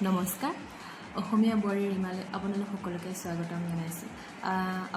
নমস্কাৰ অসমীয়া বুৱাৰী ৰীমালৈ আপোনালোক সকলোকে স্বাগতম জনাইছোঁ।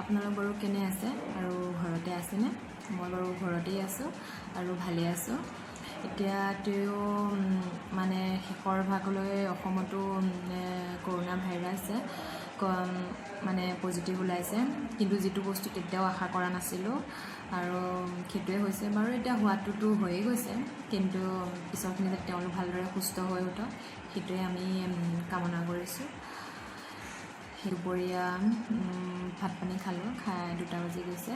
আপোনালোক বাৰু কেনে আছে আৰু ঘৰতে আছেনে? মই বাৰু ঘৰতেই আছোঁ আৰু ভালে আছোঁ। এতিয়াতো মানে শেষৰ ভাগলৈ অসমতো কৰোণা ভাইৰাছ মানে পজিটিভ ওলাইছে, কিন্তু যিটো বস্তু তেতিয়াও আশা কৰা নাছিলোঁ আৰু সেইটোৱে হৈছে বাৰু। এতিয়া হোৱাটোতো হৈয়ে গৈছে, কিন্তু পিছৰখিনি যাতে তেওঁলোক ভালদৰে সুস্থ হৈ উঠক সেইটোৱে আমি কামনা কৰিছোঁ। দুপৰীয়া ভাত পানী খালোঁ, খাই 2টা বাজি গৈছে।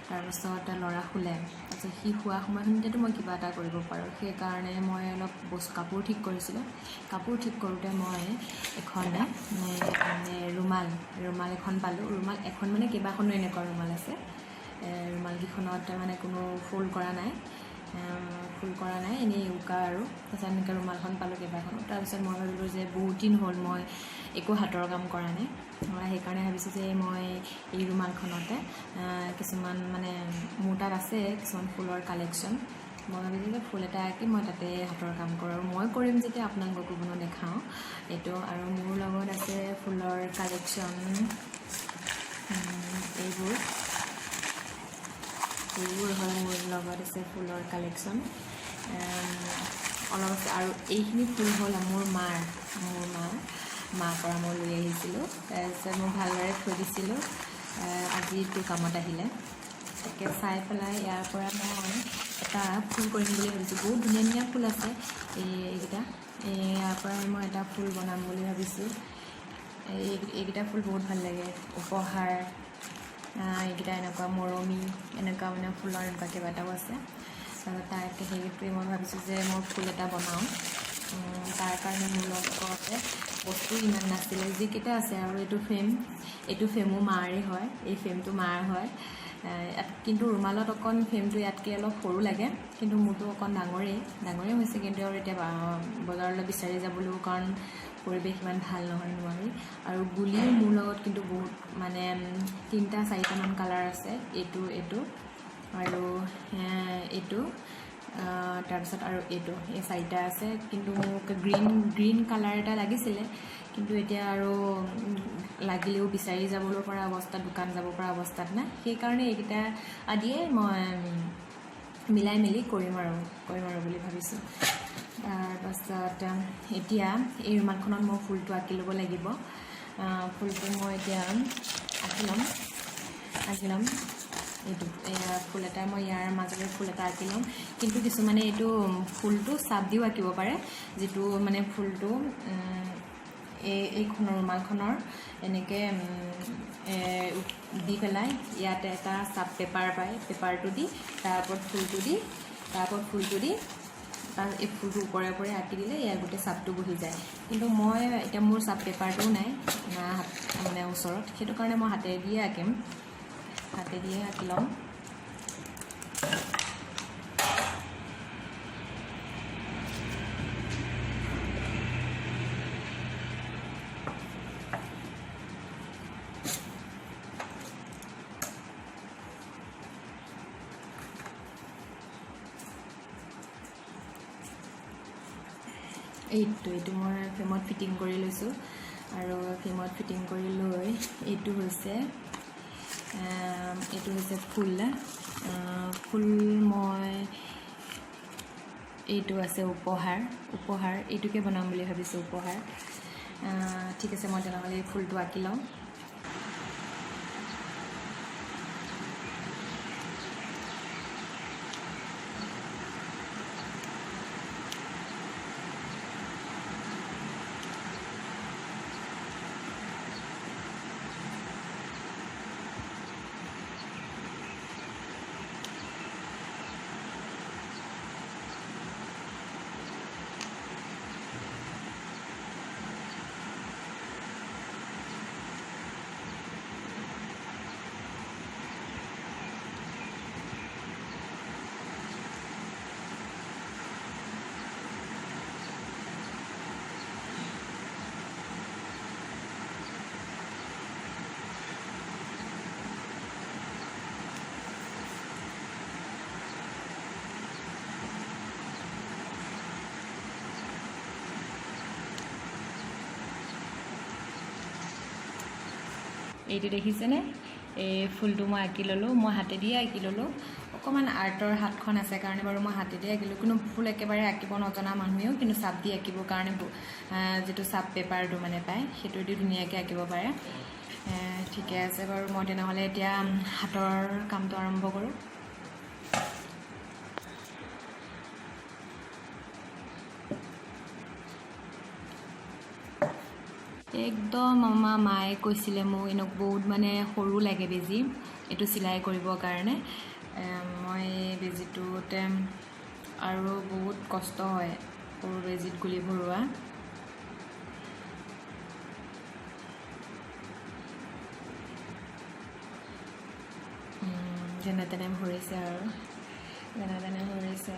তাৰপাছত ল'ৰা শুলে। তাৰপিছত সি শোৱা সময়খিনিতেতো মই কিবা এটা কৰিব পাৰোঁ, সেইকাৰণে মই অলপ কাপোৰ ঠিক কৰিছিলোঁ। কাপোৰ ঠিক কৰোঁতে মই এখন ৰুমাল এখন পালোঁ। ৰুমাল এখন মানে কেইবাখনো এনেকুৱা ৰুমাল আছে। ৰুমালকেইখনত মানে কোনো ফোল্ড কৰা নাই, এনেই উকা আৰু। তাৰপিছত এনেকৈ ৰুমালখন পালোঁ কেইবাখনো। তাৰপিছত মই ভাবিলোঁ যে বহুত দিন হ'ল মই একো হাতৰ কাম কৰা নাই, সেইকাৰণে ভাবিছোঁ যে মই এই ৰুমালখনতে কিছুমান মানে মোৰ তাত আছে কিছুমান ফুলৰ কালেকশ্যন। মই ভাবিছোঁ যে ফুল এটা আঁকি মই তাতে হাতৰ কাম কৰোঁ, আৰু মই কৰিম যেতিয়া আপোনালোককো কোনো দেখাওঁ এইটো। আৰু মোৰ লগত আছে ফুলৰ কালেকশ্যন, এইবোৰ হয়। মোৰ লগত আছে ফুলৰ কালেকশ্যন অলপ আছে। আৰু এইখিনি ফুল হ'ল মোৰ মাৰ পৰা মই লৈ আহিছিলোঁ। তাৰপিছত মই ভালদৰে থৈ দিছিলোঁ, আজি এইটো কামত আহিলে। তাকে চাই পেলাই ইয়াৰ পৰা মই এটা ফুল কৰিম বুলি ভাবিছোঁ। বহুত ধুনীয়া ধুনীয়া ফুল আছে এইকেইটা। ইয়াৰ পৰাই মই এটা ফুল বনাম বুলি ভাবিছোঁ। এইকেইটা ফুল বহুত ভাল লাগে, উপহাৰ। এইকেইটা এনেকুৱা মৰমী, এনেকুৱা মানে ফুলৰ এনেকুৱা কেইবাটাও আছে। তাকে সেইটোৱে মই ভাবিছোঁ যে মই ফুল এটা বনাওঁ। তাৰ কাৰণে মোৰ লগতে বস্তু ইমান নাছিলে, যিকেইটা আছে। আৰু এইটো ফ্ৰেমো মাৰে হয়, এই ফ্ৰেমটো মাৰ হয়। কিন্তু ৰুমালত অকণ ফ্ৰেমটো ইয়াতকৈ অলপ সৰু লাগে, কিন্তু মোৰতো অকণ ডাঙৰেই হৈছে। কিন্তু আৰু এতিয়া বজাৰলৈ বিচাৰি যাবলৈও কাৰণ পৰিৱেশ ইমান ভাল নহয়, নোৱাৰি। আৰু গুলিও মোৰ লগত কিন্তু বহুত মানে 3-4টামান কালাৰ আছে। এইটো আৰু এইটো, তাৰপিছত আৰু এইটো, এই 4টা আছে। কিন্তু মোক গ্ৰীণ কালাৰ এটা লাগিছিলে, কিন্তু এতিয়া আৰু লাগিলেও বিচাৰি যাবলৈ পৰা অৱস্থাত, দোকান যাব পৰা অৱস্থাত নাই। সেইকাৰণে এইকেইটা আদিয়ে মই মিলাই মেলি কৰিম আৰু বুলি ভাবিছোঁ। তাৰপাছত এতিয়া এই ৰুমালখনত মই ফুলটো আঁকি ল'ব লাগিব। ফুলটো মই এতিয়া আঁকি ল'ম। এইটো ফুল এটা মই ইয়াৰ মাজতে ফুল এটা আঁকি ল'ম। কিন্তু কিছুমানে এইটো ফুলটো চাপ দিও আঁকিব পাৰে, যিটো মানে ফুলটো এইখনৰ ৰুমালখনৰ এনেকৈ দি পেলাই ইয়াতে এটা চাপ পেপাৰ পায়, পেপাৰটো দি তাৰ ওপৰত ফুলটো দি এই ফুলটোৰ ওপৰে আঁকি দিলে ইয়াৰ গোটেই চাপটো বহি যায়। কিন্তু মই এতিয়া মোৰ চাপ পেপাৰটোও নাই মানে ওচৰত, সেইটো কাৰণে মই হাতেৰে দিয়ে আঁকি ল'ম। এইটো মই ফ্ৰেমত ফিটিং কৰি লৈছোঁ। আৰু ফ্ৰেমত ফিটিং কৰি লৈ এইটো হৈছে ফুল মই এইটো আছে উপহাৰ। এইটোকে বনাম বুলি ভাবিছোঁ, উপহাৰ। ঠিক আছে, মই তেনেহ'লে এই ফুলটো আঁকি লওঁ। এইটো দেখিছেনে এই ফুলটো মই আঁকি ল'লোঁ মই হাতেদিয়ে আঁকি ল'লোঁ অকণমান আৰ্টৰ হাতখন আছে কাৰণে বাৰু মই হাতেদিয়ে আঁকিলোঁ কোনো ফুল একেবাৰে আঁকিব নজনা মানুহেও কিন্তু চাপ দি আঁকিবৰ কাৰণে যিটো চাপ পেপাৰটো মানে পায় সেইটোদি ধুনীয়াকৈ আঁকিব পাৰে ঠিকে আছে বাৰু মই তেনেহ'লে এতিয়া হাতৰ কামটো আৰম্ভ কৰোঁ একদম আমাৰ মায়ে কৈছিলে মোক এনেক বহুত মানে সৰু লাগে বেজি এইটো চিলাই কৰিবৰ কাৰণে মই বেজিটোতে আৰু বহুত কষ্ট হয় সৰু বেজিত গুলি ভৰোৱা যেনে তেনে ভৰিছে আৰু যেনে তেনে ভৰিছে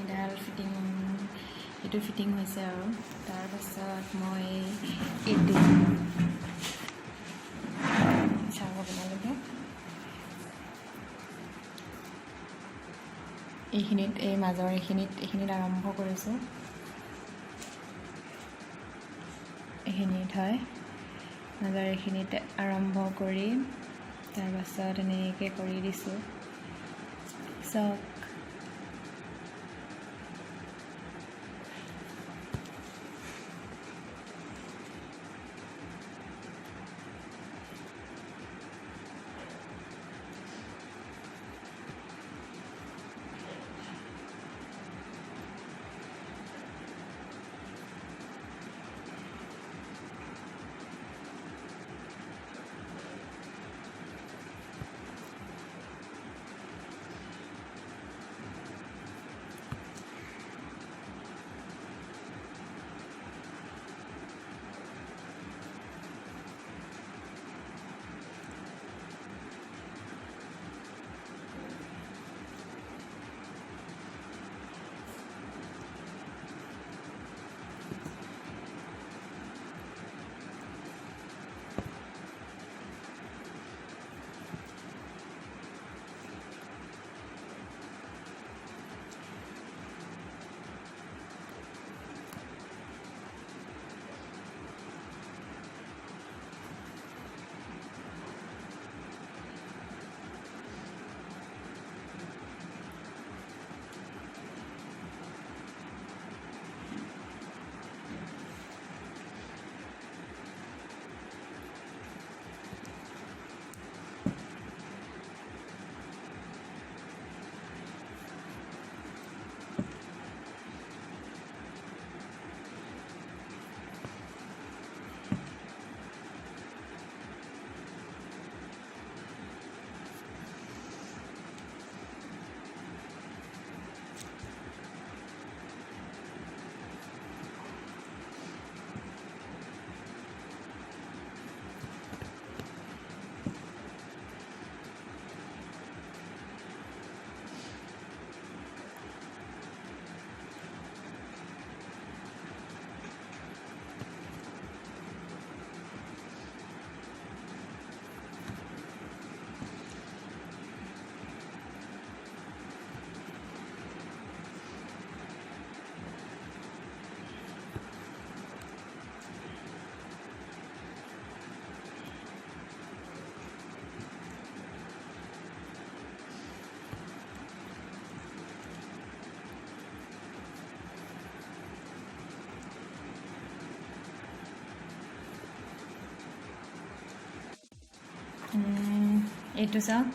এডাল ফিটিং এইটো ফিটিং হৈছে আৰু তাৰপাছত মই এইটো চাব আপোনালোকে এইখিনিত এই মাজৰ এইখিনিত আৰম্ভ কৰিছোঁ এইখিনিত হয় মাজৰ এইখিনিত আৰম্ভ কৰি তাৰপাছত এনেকৈ কৰি দিছোঁ চাওক এইটো চাওক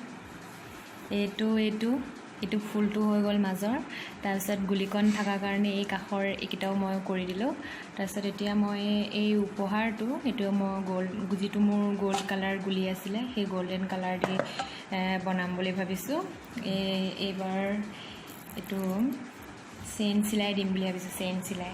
এইটো ফুলটো হৈ গ'ল মাজৰ তাৰপিছত গুলিকণ থকাৰ কাৰণে এই কাষৰ এইকেইটাও মই কৰি দিলোঁ তাৰপিছত এতিয়া মই এই উপহাৰটো এইটো মই যিটো মোৰ গোল্ড কালাৰ গুলি আছিলে সেই গোল্ডেন কালাৰ দি বনাম বুলি ভাবিছোঁ এইবাৰ এইটো চেইন চিলাই দিম বুলি ভাবিছোঁ চেইন চিলাই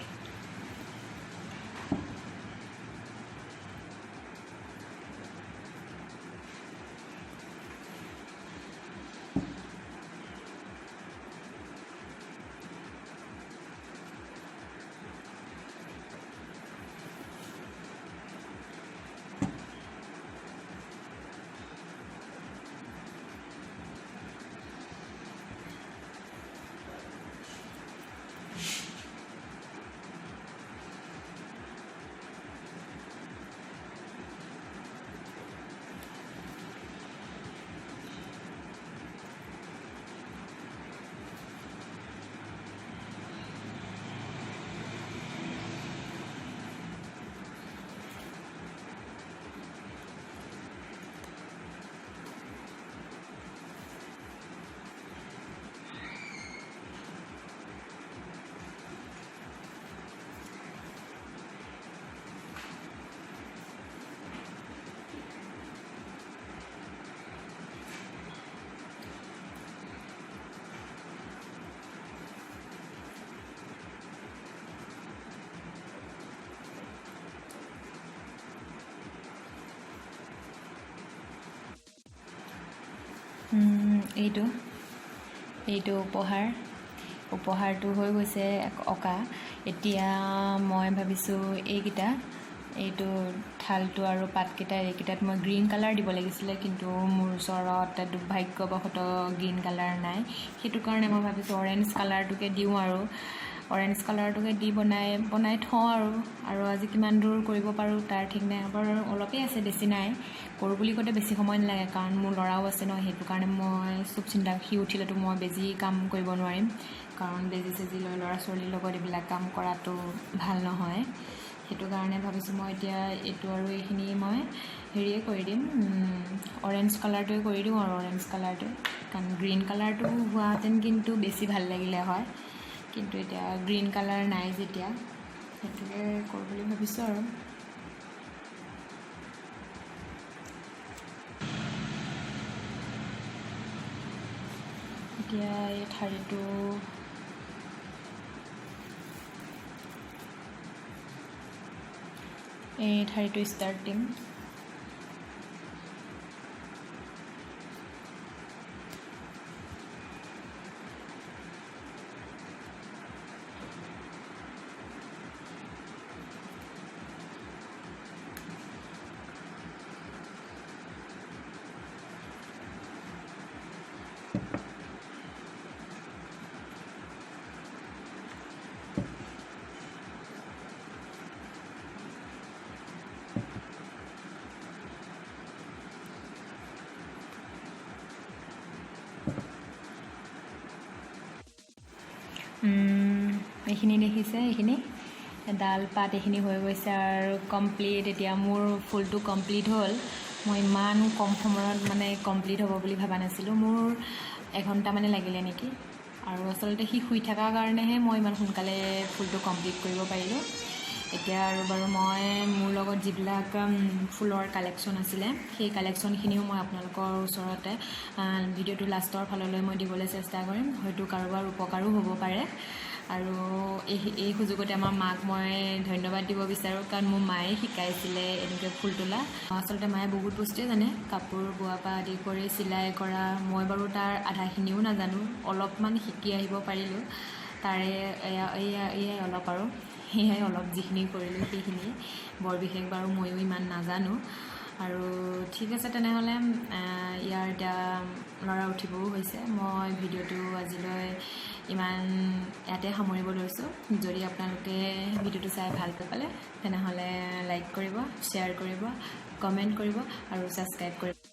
এইটো উপহাৰটো হৈ গৈছে অঁকা। এতিয়া মই ভাবিছোঁ এইটো ঠালটো আৰু পাতকেইটা এইকেইটাত মই গ্ৰীণ কালাৰ দিব লাগিছিলে, কিন্তু মোৰ ওচৰত দুৰ্ভাগ্যবশতঃ গ্ৰীণ কালাৰ নাই। সেইটো কাৰণে মই ভাবিছোঁ অৰেঞ্জ কালাৰটোকে দিওঁ আৰু অৰেঞ্জ কালাৰটোকে দি বনাই থওঁ আৰু আজি কিমান দূৰ কৰিব পাৰোঁ তাৰ ঠিক নাই। বাৰু অলপেই আছে, বেছি নাই। কৰোঁ বুলি ক'লে বেছি সময় নালাগে, কাৰণ মোৰ ল'ৰাও আছে ন। সেইটো কাৰণে মই চব চিন্তা, সি উঠিলেতো মই বেজি কাম কৰিব নোৱাৰিম, কাৰণ বেজি চেজি লৈ ল'ৰা ছোৱালীৰ লগত এইবিলাক কাম কৰাটো ভাল নহয়। সেইটো কাৰণে ভাবিছোঁ মই এতিয়া এইটো আৰু এইখিনি মই হেৰিয়ে কৰি দিম, অৰেঞ্জ কালাৰটোৱে কৰি দিওঁ আৰু অৰেঞ্জ কালাৰটোৱে, কাৰণ গ্ৰীণ কালাৰটো হোৱাহেঁতেন কিন্তু বেছি ভাল লাগিলে হয়, কিন্তু এতিয়া গ্ৰীণ কালাৰ নাই যেতিয়া, সেইটোকে কৰোঁ বুলি ভাবিছোঁ আৰু। এতিয়া এই ঠাৰিটো ষ্টাৰ্ট দিম। এইখিনি দেখিছে, এইখিনি ডাল পাত এইখিনি হৈ গৈছে আৰু কমপ্লিট। এতিয়া মোৰ ফুলটো কমপ্লিট হ'ল। মই ইমান কম সময়ত কমপ্লিট হ'ব বুলি ভবা নাছিলোঁ। মোৰ এঘণ্টা লাগিলে নেকি, আৰু আচলতে সি শুই থকাৰ কাৰণেহে মই ইমান সোনকালে ফুলটো কমপ্লিট কৰিব পাৰিলোঁ। এতিয়া আৰু বাৰু মই মোৰ লগত যিবিলাক ফুলৰ কালেকশ্যন আছিলে, সেই কালেকশ্যনখিনিও মই আপোনালোকৰ ওচৰতে ভিডিঅ'টো লাষ্টৰ ফাললৈ মই দিবলৈ চেষ্টা কৰিম। হয়তো কাৰোবাৰ উপকাৰো হ'ব পাৰে। আৰু এই সুযোগতে আমাৰ মাক মই ধন্যবাদ দিব বিচাৰোঁ, কাৰণ মোৰ মায়ে শিকাইছিলে এনেকৈ ফুল তোলা। আচলতে মায়ে বহুত বস্তুৱে জানে, কাপোৰ বোৱাৰ পৰা আদি কৰি চিলাই কৰা। মই বাৰু তাৰ আধাখিনিও নাজানো, অলপমান শিকি আহিব পাৰিলোঁ। তাৰে এয়াই অলপ, আৰু সেয়াই অলপ যিখিনি কৰিলোঁ সেইখিনি, বৰ বিশেষ বাৰু ময়ো ইমান নাজানো। আৰু ঠিক আছে তেনেহ'লে, ইয়াৰ এতিয়া ল'ৰা উঠিবও হৈছে। মই ভিডিঅ'টো আজিলৈ ইমান ইয়াতে সামৰিব লৈছোঁ। যদি আপোনালোকে ভিডিঅ'টো চাই ভাল পালে তেনেহ'লে লাইক কৰিব, শ্বেয়াৰ কৰিব, কমেণ্ট কৰিব আৰু ছাবস্ক্ৰাইব কৰিব।